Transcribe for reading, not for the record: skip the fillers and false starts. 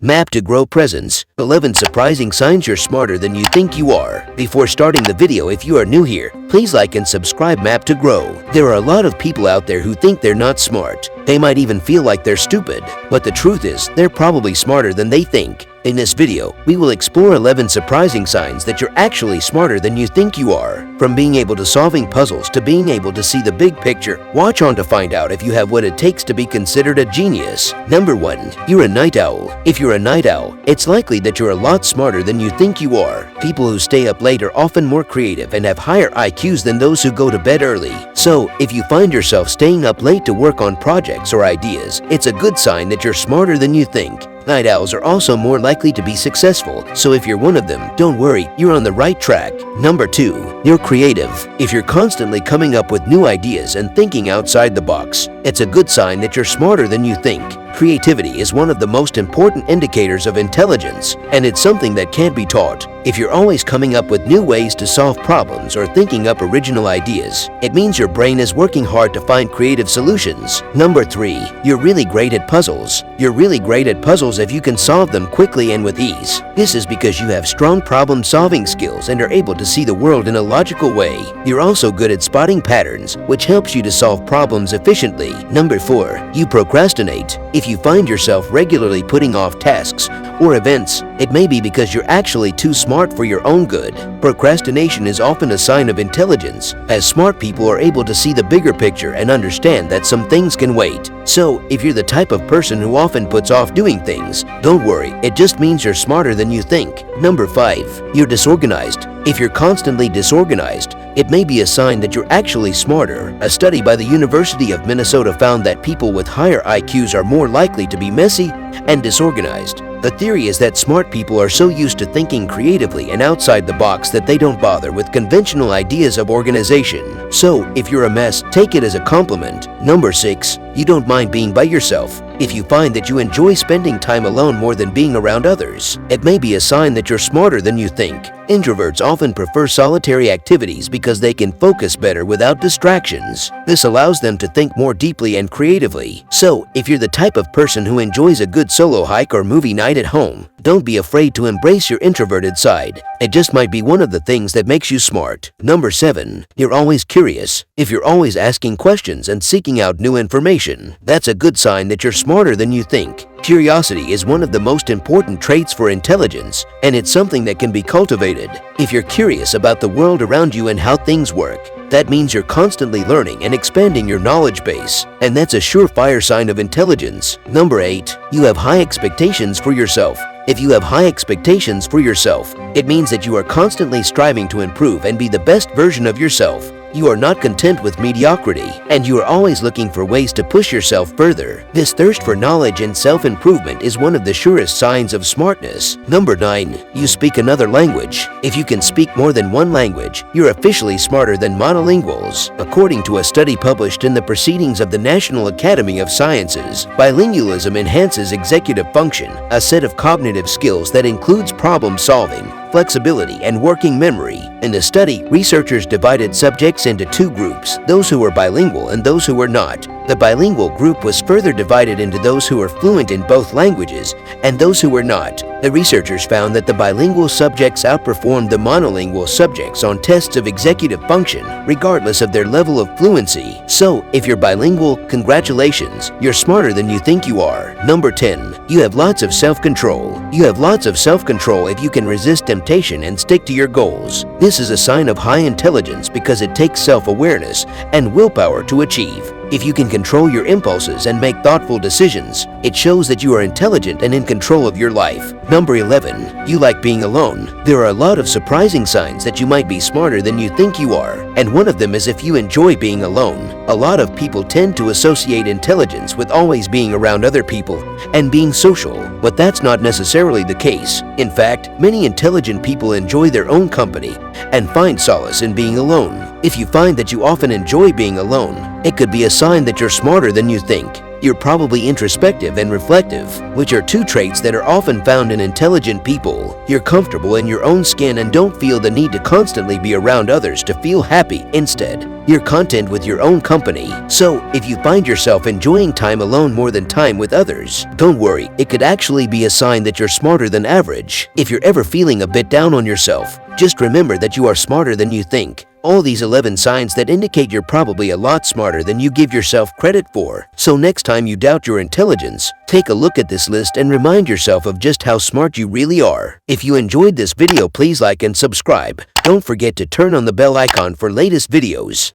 MAP2GROW Presents 11 surprising signs you're smarter than you think you are. Before starting the video, if you are new here, please like and subscribe MAP2GROW. There are a lot of people out there who think they're not smart. They might even feel like they're stupid. But the truth is, they're probably smarter than they think. In this video, we will explore 11 surprising signs that you're actually smarter than you think you are. From being able to solving puzzles to being able to see the big picture, watch on to find out if you have what it takes to be considered a genius. Number 1. You're a night owl. If you're a night owl, it's likely that you're a lot smarter than you think you are. People who stay up late are often more creative and have higher IQs than those who go to bed early. So, if you find yourself staying up late to work on projects or ideas, it's a good sign that you're smarter than you think. Night owls are also more likely to be successful, so if you're one of them, don't worry, you're on the right track. Number 2. You're creative. If you're constantly coming up with new ideas and thinking outside the box, it's a good sign that you're smarter than you think. Creativity is one of the most important indicators of intelligence, and it's something that can't be taught. If you're always coming up with new ways to solve problems or thinking up original ideas, it means your brain is working hard to find creative solutions. Number 3. You're really great at puzzles. You're really great at puzzles if you can solve them quickly and with ease. This is because you have strong problem-solving skills and are able to see the world in a logical way. You're also good at spotting patterns, which helps you to solve problems efficiently. Number 4. You procrastinate. If you find yourself regularly putting off tasks or events, it may be because you're actually too smart for your own good. Procrastination is often a sign of intelligence, as smart people are able to see the bigger picture and understand that some things can wait. So, if you're the type of person who often puts off doing things, don't worry, it just means you're smarter than you think. Number 5. You're disorganized. If you're constantly disorganized, it may be a sign that you're actually smarter. A study by the University of Minnesota found that people with higher IQs are more likely to be messy and disorganized. The theory is that smart people are so used to thinking creatively and outside the box that they don't bother with conventional ideas of organization. So, if you're a mess, take it as a compliment. Number 6. You don't mind being by yourself. If you find that you enjoy spending time alone more than being around others, it may be a sign that you're smarter than you think. Introverts often prefer solitary activities because they can focus better without distractions. This allows them to think more deeply and creatively. So, if you're the type of person who enjoys a good solo hike or movie night at home, don't be afraid to embrace your introverted side. It just might be one of the things that makes you smart. Number 7. You're always curious. If you're always asking questions and seeking out new information, that's a good sign that you're smarter than you think. Curiosity is one of the most important traits for intelligence, and it's something that can be cultivated. If you're curious about the world around you and how things work, that means you're constantly learning and expanding your knowledge base, and that's a surefire sign of intelligence. Number 8. You have high expectations for yourself. If you have high expectations for yourself, it means that you are constantly striving to improve and be the best version of yourself. You are not content with mediocrity, and you are always looking for ways to push yourself further. This thirst for knowledge and self-improvement is one of the surest signs of smartness. Number 9. You speak another language. If you can speak more than one language, you're officially smarter than monolinguals. According to a study published in the Proceedings of the National Academy of Sciences, bilingualism enhances executive function, a set of cognitive skills that includes problem-solving, flexibility, and working memory. In the study, researchers divided subjects into two groups, those who were bilingual and those who were not. The bilingual group was further divided into those who were fluent in both languages and those who were not. The researchers found that the bilingual subjects outperformed the monolingual subjects on tests of executive function, regardless of their level of fluency. So, if you're bilingual, congratulations, you're smarter than you think you are. Number 10. You have lots of self-control. You have lots of self-control if you can resist temptation and stick to your goals. This is a sign of high intelligence because it takes self-awareness and willpower to achieve. If you can control your impulses and make thoughtful decisions, it shows that you are intelligent and in control of your life. Number 11. You like being alone. There are a lot of surprising signs that you might be smarter than you think you are, and one of them is if you enjoy being alone. A lot of people tend to associate intelligence with always being around other people and being social, but that's not necessarily the case. In fact, many intelligent people enjoy their own company and find solace in being alone. If you find that you often enjoy being alone, it could be a sign that you're smarter than you think. You're probably introspective and reflective, which are two traits that are often found in intelligent people. You're comfortable in your own skin and don't feel the need to constantly be around others to feel happy. Instead, you're content with your own company. So, if you find yourself enjoying time alone more than time with others, don't worry, it could actually be a sign that you're smarter than average. If you're ever feeling a bit down on yourself, just remember that you are smarter than you think. All these 11 signs that indicate you're probably a lot smarter than you give yourself credit for. So next time you doubt your intelligence, take a look at this list and remind yourself of just how smart you really are. If you enjoyed this video, please like and subscribe. Don't forget to turn on the bell icon for latest videos.